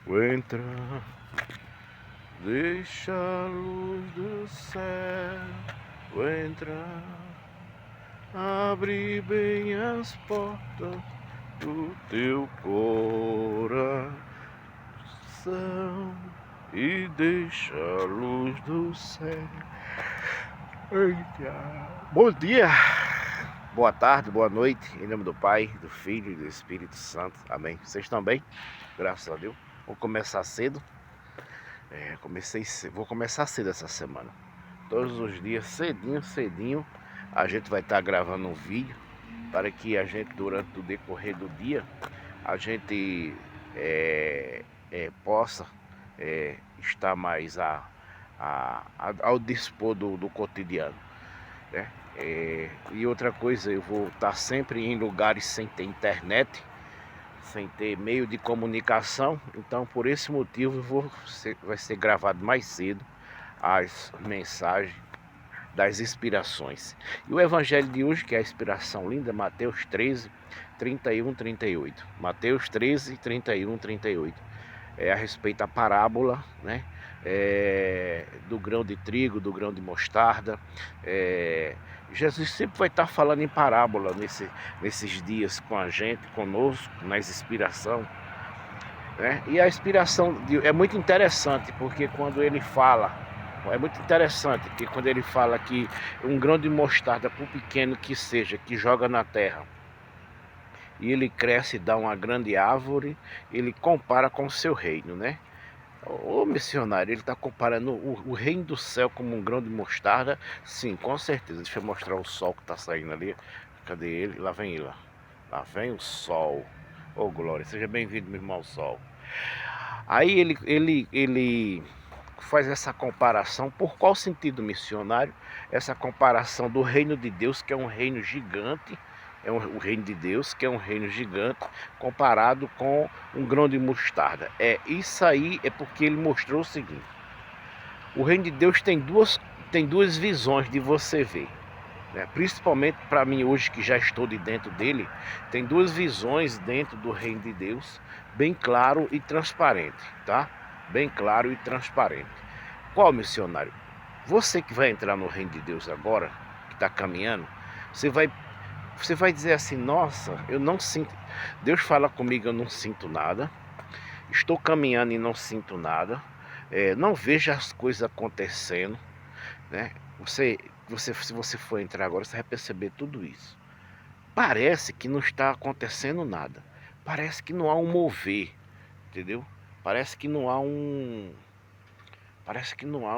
Vou entrar, deixa a luz do céu. Vou entrar, abre bem as portas do teu coração e deixa a luz do céu. Eita. Bom dia, boa tarde, boa noite, em nome do Pai, do Filho e do Espírito Santo, amém. Vocês estão bem? Graças a Deus. Vou começar cedo. Vou começar cedo essa semana. Todos os dias, cedinho, a gente vai estar gravando um vídeo para que a gente, durante o decorrer do dia, a gente possa estar mais ao dispor do cotidiano, né? E outra coisa, eu vou estar sempre em lugares sem ter internet, sem ter meio de comunicação, então por esse motivo vai ser gravado mais cedo as mensagens das inspirações. E o evangelho de hoje, que é a inspiração linda, Mateus 13, 31, 38. Mateus 13, 31, 38. É a respeito da parábola, né? Do grão de trigo, do grão de mostarda. Jesus sempre vai estar falando em parábola nesses dias com a gente, conosco, nas inspirações, né? E a inspiração é muito interessante, porque quando ele fala, que um grão de mostarda, por pequeno que seja, que joga na terra, e ele cresce e dá uma grande árvore, ele compara com o seu reino, né? O missionário, ele está comparando o reino do céu como um grão de mostarda? Sim, com certeza. Deixa eu mostrar o sol que está saindo ali. Cadê ele? Lá vem ele. Lá vem o sol. Oh, glória. Seja bem-vindo, meu irmão, ao sol. Aí ele faz essa comparação. Por qual sentido missionário? Essa comparação do reino de Deus, que é um reino gigante, o reino de Deus, que é um reino gigante, comparado com um grão de mostarda. Isso aí é porque ele mostrou o seguinte: o reino de Deus tem duas visões de você ver, né? Principalmente para mim hoje, que já estou de dentro dele, tem duas visões dentro do reino de Deus, bem claro e transparente, tá? Bem claro e transparente. Qual, missionário? Você que vai entrar no reino de Deus agora, que está caminhando, você vai dizer assim: nossa, eu não sinto, Deus fala comigo, eu não sinto nada, estou caminhando e não sinto nada, não vejo as coisas acontecendo, né? Se você for entrar agora, você vai perceber tudo isso. Parece que não está acontecendo nada, parece que não há um mover, entendeu? Parece que não há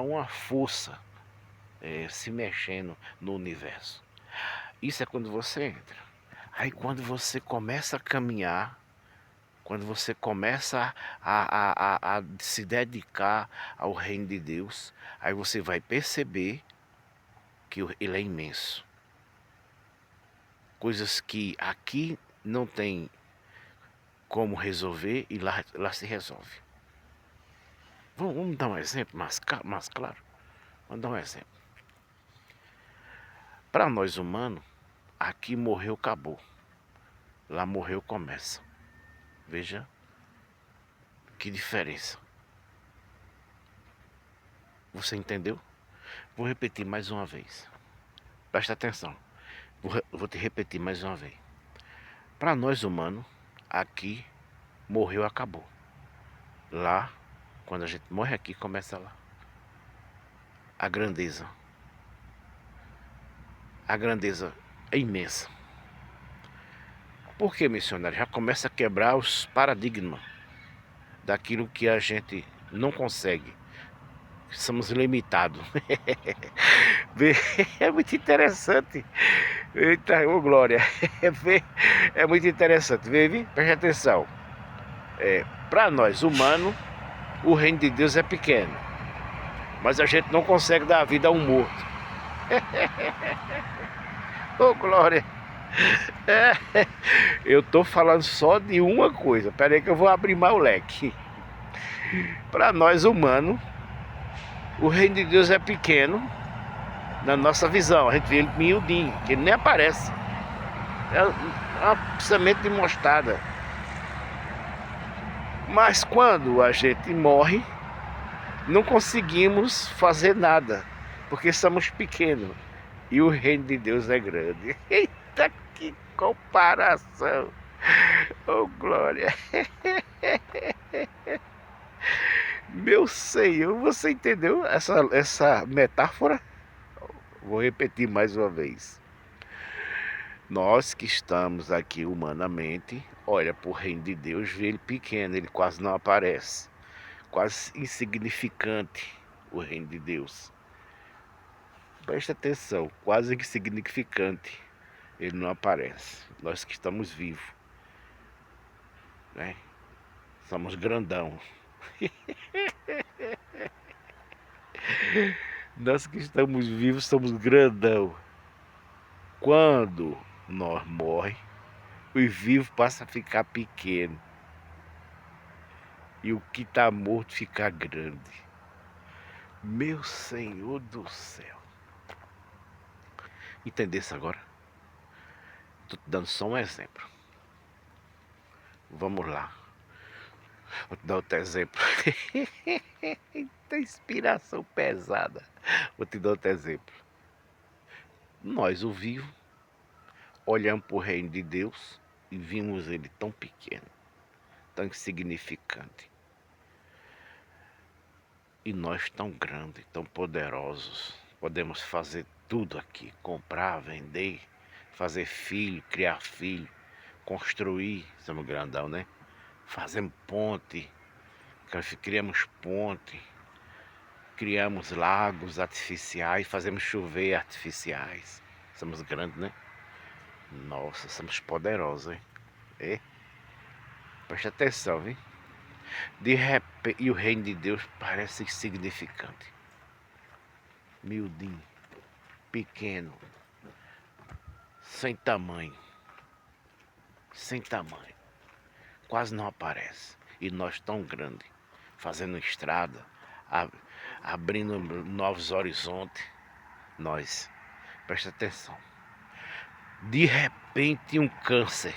uma força se mexendo no universo. Isso é quando você entra. Aí quando você começa a caminhar, quando você começa a se dedicar ao reino de Deus, aí você vai perceber que ele é imenso. Coisas que aqui não tem como resolver e lá se resolve. Vamos dar um exemplo mais claro? Vamos dar um exemplo. Para nós humanos, aqui morreu, acabou. Lá morreu, começa. Veja que diferença. Você entendeu? Vou repetir mais uma vez. Presta atenção. Vou te repetir mais uma vez. Para nós humanos, aqui morreu, acabou. Lá, quando a gente morre aqui, começa lá. A grandeza é imensa. Por que, missionário? Já começa a quebrar os paradigmas daquilo que a gente não consegue. Somos limitados. É muito interessante. Eita, ô glória. É muito interessante. Vê? Preste atenção. Para nós humanos, o reino de Deus é pequeno, mas a gente não consegue dar vida a um morto. Ô glória. Eu tô falando só de uma coisa. Pera aí que eu vou abrir mais o leque. Para nós humanos, o reino de Deus é pequeno na nossa visão. A gente vê ele miudinho, que ele nem aparece. É uma semente de mostarda. Mas quando a gente morre, não conseguimos fazer nada, porque somos pequenos e o reino de Deus é grande. Eita, que comparação! Oh, glória! Meu Senhor, você entendeu essa metáfora? Vou repetir mais uma vez. Nós que estamos aqui humanamente, olha para o reino de Deus, vê ele pequeno, ele quase não aparece. Quase insignificante o reino de Deus. Presta atenção, quase insignificante. Ele não aparece. Nós que estamos vivos, né? Somos grandão. Nós que estamos vivos somos grandão. Quando nós morremos, os vivos passam a ficar pequeno. E o que está morto fica grande. Meu Senhor do céu. Entendesse agora? Estou te dando só um exemplo. Vamos lá. Vou te dar outro exemplo. Tem inspiração pesada. Vou te dar outro exemplo. Nós, o vivo, olhamos para o reino de Deus e vimos ele tão pequeno, tão insignificante. E nós tão grandes, tão poderosos. Podemos fazer tudo aqui. Comprar, vender, fazer filho, criar filho, construir. Somos grandão, né? Fazemos ponte. Criamos ponte. Criamos lagos artificiais, fazemos chover artificiais. Somos grandes, né? Nossa, somos poderosos, hein? É? Presta atenção, viu? De repente, e o reino de Deus parece insignificante. Miudinho, pequeno, sem tamanho. Sem tamanho. Quase não aparece. E nós tão grandes, fazendo estrada, abrindo novos horizontes. Nós, presta atenção. De repente um câncer.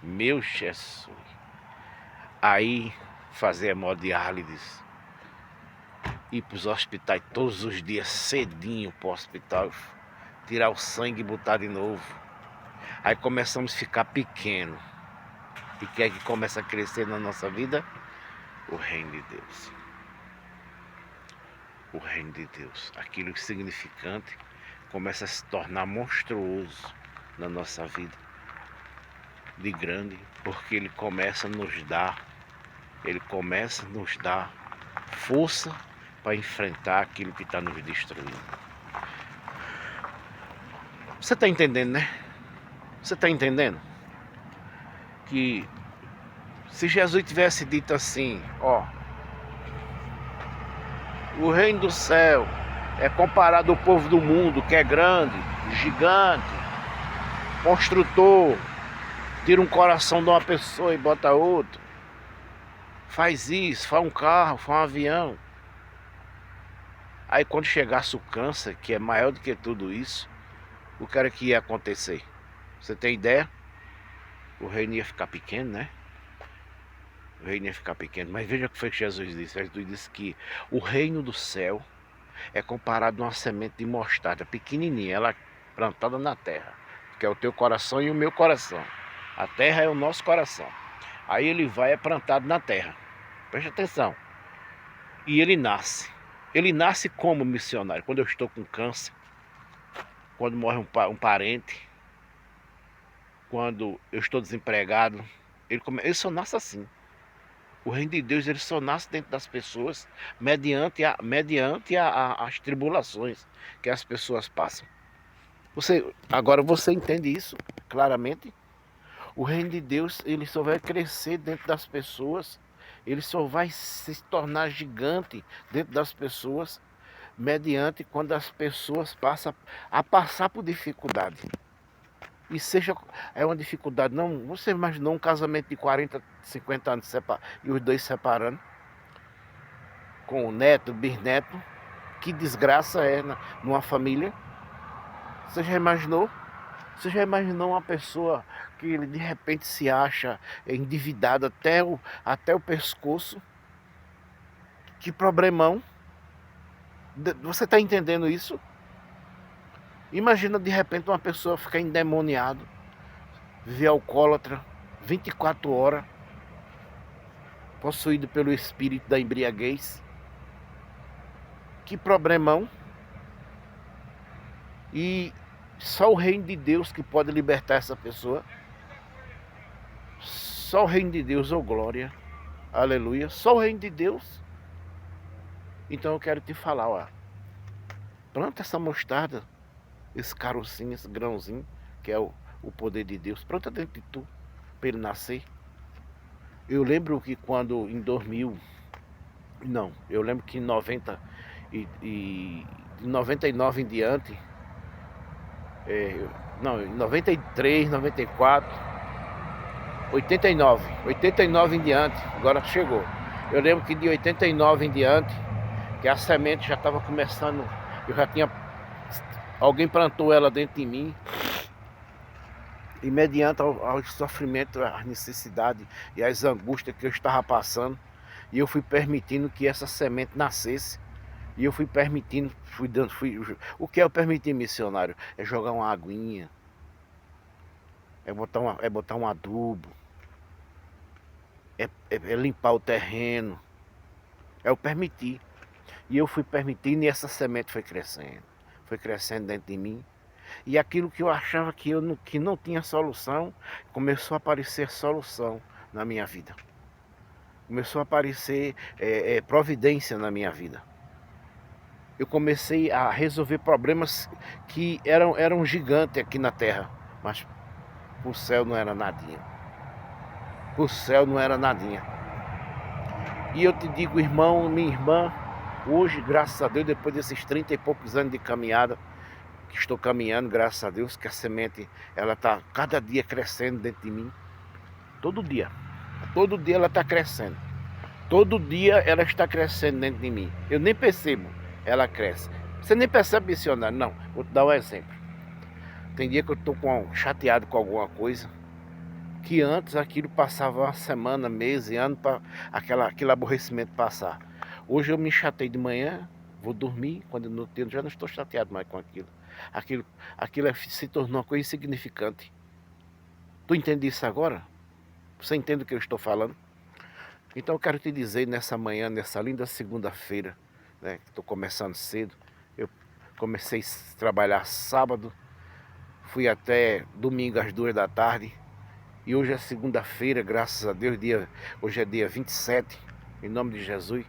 Meu Jesus. Aí fazer hemodiálise. Ir para os hospitais todos os dias cedinho para o hospital. Tirar o sangue e botar de novo. Aí começamos a ficar pequeno. E quer que começa a crescer na nossa vida? O reino de Deus. O reino de Deus. Aquilo insignificante começa a se tornar monstruoso na nossa vida. De grande, porque ele começa a nos dar força para enfrentar aquilo que está nos destruindo. Você está entendendo, né? Você está entendendo? Que se Jesus tivesse dito assim, ó, o reino do céu é comparado ao povo do mundo, que é grande, gigante, construtor, tira um coração de uma pessoa e bota outro, faz isso, faz um carro, faz um avião. Aí quando chegasse o câncer, que é maior do que tudo isso, o que era que ia acontecer? Você tem ideia? O reino ia ficar pequeno, né? O reino ia ficar pequeno. Mas veja o que foi que Jesus disse. Jesus disse que o reino do céu é comparado a uma semente de mostarda pequenininha, ela plantada na terra, que é o teu coração e o meu coração. A terra é o nosso coração. Aí ele vai é plantado na terra. Preste atenção. E ele nasce. Ele nasce como missionário. Quando eu estou com câncer, quando morre um parente, quando eu estou desempregado, ele só nasce assim. O reino de Deus ele só nasce dentro das pessoas mediante as tribulações que as pessoas passam. Agora você entende isso claramente? O reino de Deus ele só vai crescer dentro das pessoas, ele só vai se tornar gigante dentro das pessoas mediante quando as pessoas passam a passar por dificuldade. E seja é uma dificuldade, não, você imaginou um casamento de 40, 50 anos e os dois separando, com o neto, bisneto, que desgraça é numa família? Você já imaginou? Você já imaginou uma pessoa que ele de repente se acha endividado até o pescoço? Que problemão. Você está entendendo isso? Imagina de repente uma pessoa ficar endemoniado, viver alcoólatra, 24 horas, possuído pelo espírito da embriaguez. Que problemão. E só o reino de Deus que pode libertar essa pessoa. Só o reino de Deus, ô glória. Aleluia. Só o reino de Deus. Então eu quero te falar, ó. Planta essa mostarda, esse carocinho, esse grãozinho, que é o poder de Deus. Planta dentro de tu, para ele nascer. Eu lembro que quando em 2000, não, eu lembro que em 90 de 99 em diante, não, em 93, 94, 89 em diante, agora chegou. Eu lembro que de 89 em diante, que a semente já estava começando, alguém plantou ela dentro de mim, e mediante ao sofrimento, a necessidade e as angústias que eu estava passando, e eu fui permitindo que essa semente nascesse, e eu fui permitindo, o que é eu permitir, missionário? É jogar uma aguinha, é botar um adubo, é limpar o terreno, é eu permitir. E eu fui permitindo e essa semente foi crescendo dentro de mim. E aquilo que eu achava que não tinha solução, começou a aparecer solução na minha vida. Começou a aparecer providência na minha vida. Eu comecei a resolver problemas que eram gigantes aqui na terra, mas o céu não era nadinha. O céu não era nadinha. E eu te digo, irmão, minha irmã, hoje, graças a Deus, depois desses 30 e poucos anos de caminhada, que estou caminhando, graças a Deus, que a semente, ela está cada dia crescendo dentro de mim. Todo dia ela está crescendo. Todo dia ela está crescendo dentro de mim. Eu nem percebo, ela cresce. Você nem percebe, missionário? Não, vou te dar um exemplo. Tem dia que eu estou chateado com alguma coisa, que antes aquilo passava uma semana, mês e ano para aquele aborrecimento passar. Hoje eu me chatei de manhã, vou dormir, quando eu não tenho, já não estou chateado mais com aquilo. Aquilo se tornou uma coisa insignificante. Tu entende isso agora? Você entende o que eu estou falando? Então eu quero te dizer nessa manhã, nessa linda segunda-feira, né, que estou começando cedo. Eu comecei a trabalhar sábado, fui até domingo às 2 da tarde. E hoje é segunda-feira, graças a Deus, hoje é dia 27, em nome de Jesus.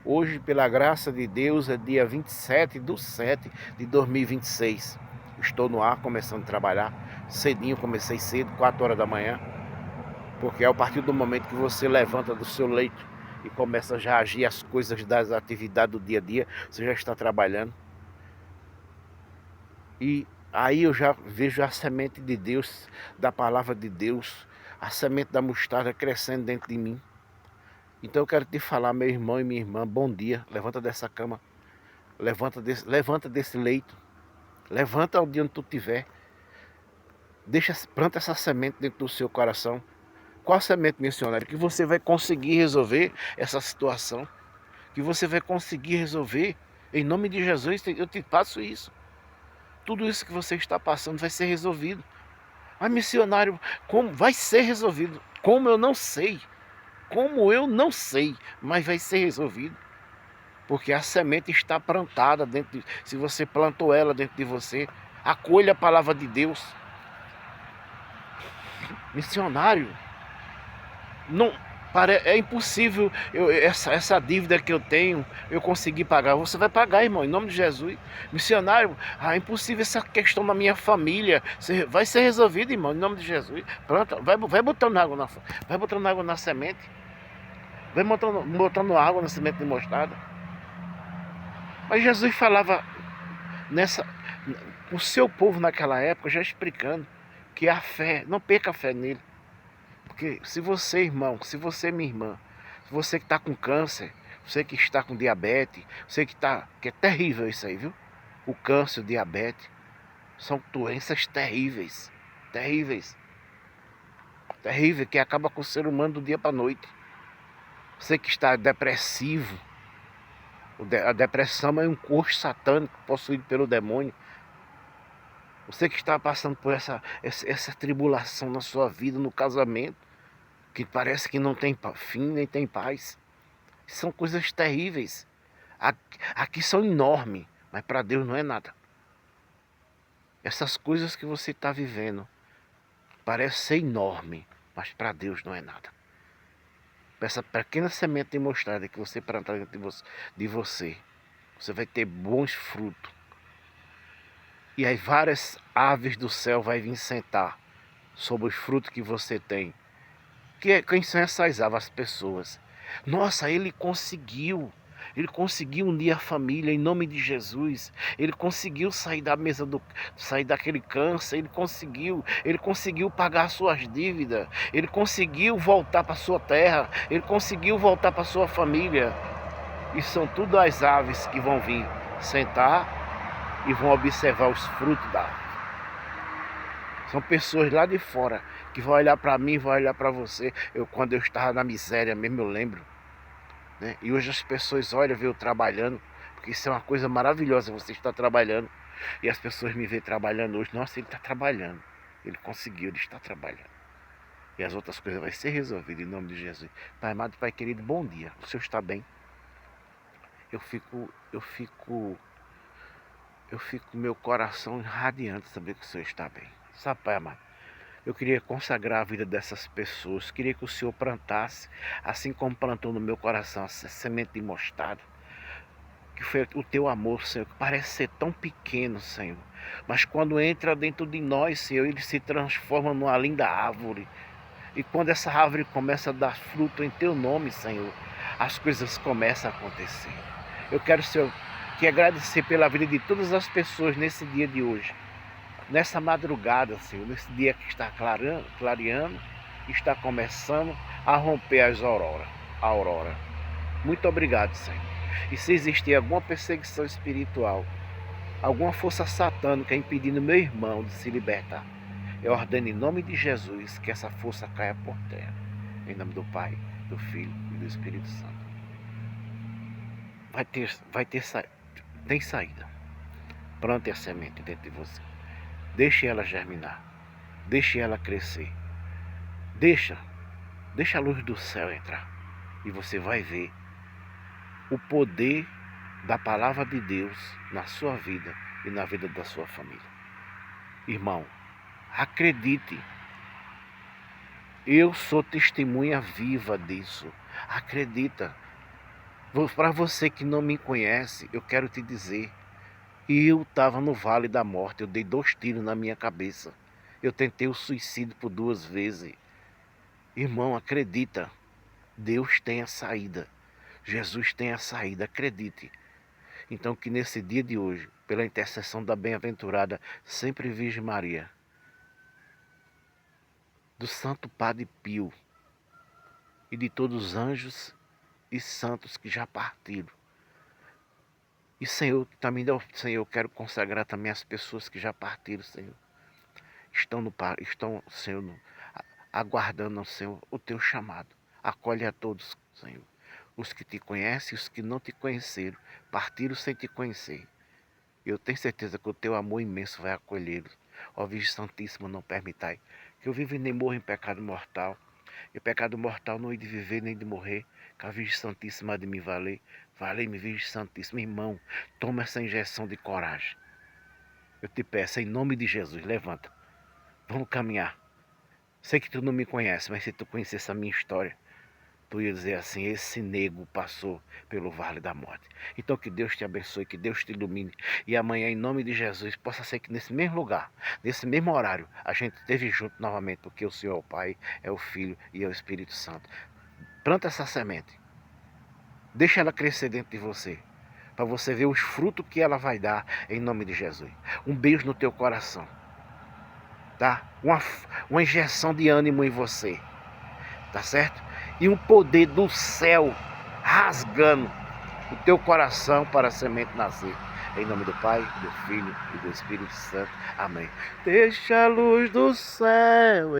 Hoje, pela graça de Deus, é dia 27/7 de 2026. Estou no ar, começando a trabalhar cedinho, comecei cedo, 4 horas da manhã. Porque é a partir do momento que você levanta do seu leito e começa já a agir as coisas das atividades do dia a dia, você já está trabalhando. E aí eu já vejo a semente de Deus, da palavra de Deus, a semente da mostarda crescendo dentro de mim. Então eu quero te falar, meu irmão e minha irmã, bom dia. Levanta dessa cama, levanta desse leito, levanta onde tu estiver. Planta essa semente dentro do seu coração. Qual a semente, missionário? Que você vai conseguir resolver essa situação. Que você vai conseguir resolver. Em nome de Jesus, eu te passo isso. Tudo isso que você está passando vai ser resolvido. Mas missionário, como vai ser resolvido? Como eu não sei. Como eu não sei, mas vai ser resolvido. Porque a semente está plantada se você plantou ela dentro de você, acolha a palavra de Deus. Missionário, não, é impossível essa dívida que eu tenho, eu conseguir pagar. Você vai pagar, irmão, em nome de Jesus. Missionário, é impossível essa questão da minha família. Vai ser resolvida, irmão, em nome de Jesus. Pronto, vai botando água na semente. Vai botando água na semente de mostarda. Mas Jesus falava o seu povo naquela época, já explicando que a fé, não perca a fé nele. Porque se você, irmão, se você, minha irmã, você que está com câncer, você que está com diabetes, que é terrível isso aí, viu? O câncer, o diabetes. São doenças terríveis, terríveis, terríveis, que acaba com o ser humano do dia para a noite. Você que está depressivo, a depressão é um corpo satânico possuído pelo demônio. Você que está passando por essa tribulação na sua vida, no casamento, que parece que não tem fim nem tem paz. São coisas terríveis. Aqui são enormes, mas para Deus não é nada. Essas coisas que você está vivendo parece ser enorme, mas para Deus não é nada. Essa pequena semente de mostarda que você plantar dentro de você, você vai ter bons frutos. E aí várias aves do céu vai vir sentar sobre os frutos que você tem. Quem são essas aves? As pessoas. Nossa, ele conseguiu unir a família em nome de Jesus. Ele conseguiu sair da mesa sair daquele câncer. Ele conseguiu pagar suas dívidas. Ele conseguiu voltar para sua terra. Ele conseguiu voltar para sua família. E são tudo as aves que vão vir sentar e vão observar os frutos da árvore. São pessoas lá de fora que vão olhar para mim, vão olhar para você. Quando eu estava na miséria mesmo, eu lembro, né? E hoje as pessoas olham, veem eu trabalhando, porque isso é uma coisa maravilhosa, você está trabalhando. E as pessoas me veem trabalhando hoje. Nossa, ele está trabalhando. Ele conseguiu, ele está trabalhando. E as outras coisas vão ser resolvidas em nome de Jesus. Pai amado, Pai querido, bom dia. O Senhor está bem? Eu fico meu coração radiante saber que o Senhor está bem. Sabe, Pai amado, eu queria consagrar a vida dessas pessoas. Queria que o Senhor plantasse, assim como plantou no meu coração, essa semente de mostarda, que foi o teu amor, Senhor, que parece ser tão pequeno, Senhor, mas quando entra dentro de nós, Senhor, ele se transforma numa linda árvore. E quando essa árvore começa a dar fruto em teu nome, Senhor, as coisas começam a acontecer. Eu quero, Senhor, que agradecer pela vida de todas as pessoas nesse dia de hoje. Nessa madrugada, Senhor, nesse dia que está clareando, está começando a romper a aurora. Muito obrigado, Senhor. E se existir alguma perseguição espiritual, alguma força satânica impedindo meu irmão de se libertar, eu ordeno em nome de Jesus que essa força caia por terra. Em nome do Pai, do Filho e do Espírito Santo. Tem saída. Plante a semente dentro de você. Deixe ela germinar. Deixe ela crescer. Deixa a luz do céu entrar. E você vai ver o poder da palavra de Deus na sua vida e na vida da sua família. Irmão, acredite. Eu sou testemunha viva disso. Acredita. Para você que não me conhece, eu quero te dizer. Eu estava no vale da morte, eu dei 2 tiros na minha cabeça. Eu tentei o suicídio por 2 vezes. Irmão, acredita. Deus tem a saída. Jesus tem a saída, acredite. Então que nesse dia de hoje, pela intercessão da bem-aventurada sempre Virgem Maria, do Santo Padre Pio e de todos os anjos e santos que já partiram. E Senhor, também, Senhor, eu quero consagrar também as pessoas que já partiram, Senhor. Estão, Senhor, aguardando, Senhor, o teu chamado. Acolhe a todos, Senhor. Os que te conhecem e os que não te conheceram, partiram sem te conhecer. Eu tenho certeza que o teu amor imenso vai acolhê-los. Ó Virgem Santíssima, não permitai que eu viva e nem morra em pecado mortal. E o pecado mortal não é de viver nem de morrer, que a Virgem Santíssima há de me valer. Valei-me, Virgem Santíssima. Irmão, toma essa injeção de coragem. Eu te peço, em nome de Jesus, levanta. Vamos caminhar. Sei que tu não me conhece, mas se tu conhecesse a minha história, tu ia dizer assim, esse nego passou pelo vale da morte. Então que Deus te abençoe, que Deus te ilumine. E amanhã, em nome de Jesus, possa ser que nesse mesmo lugar, nesse mesmo horário, a gente esteja junto novamente, porque o Senhor é o Pai, é o Filho e é o Espírito Santo. Planta essa semente. Deixa ela crescer dentro de você, para você ver os frutos que ela vai dar, em nome de Jesus. Um beijo no teu coração, tá? Uma injeção de ânimo em você, tá certo? E um poder do céu rasgando o teu coração para a semente nascer. Em nome do Pai, do Filho e do Espírito Santo. Amém. Deixa a luz do céu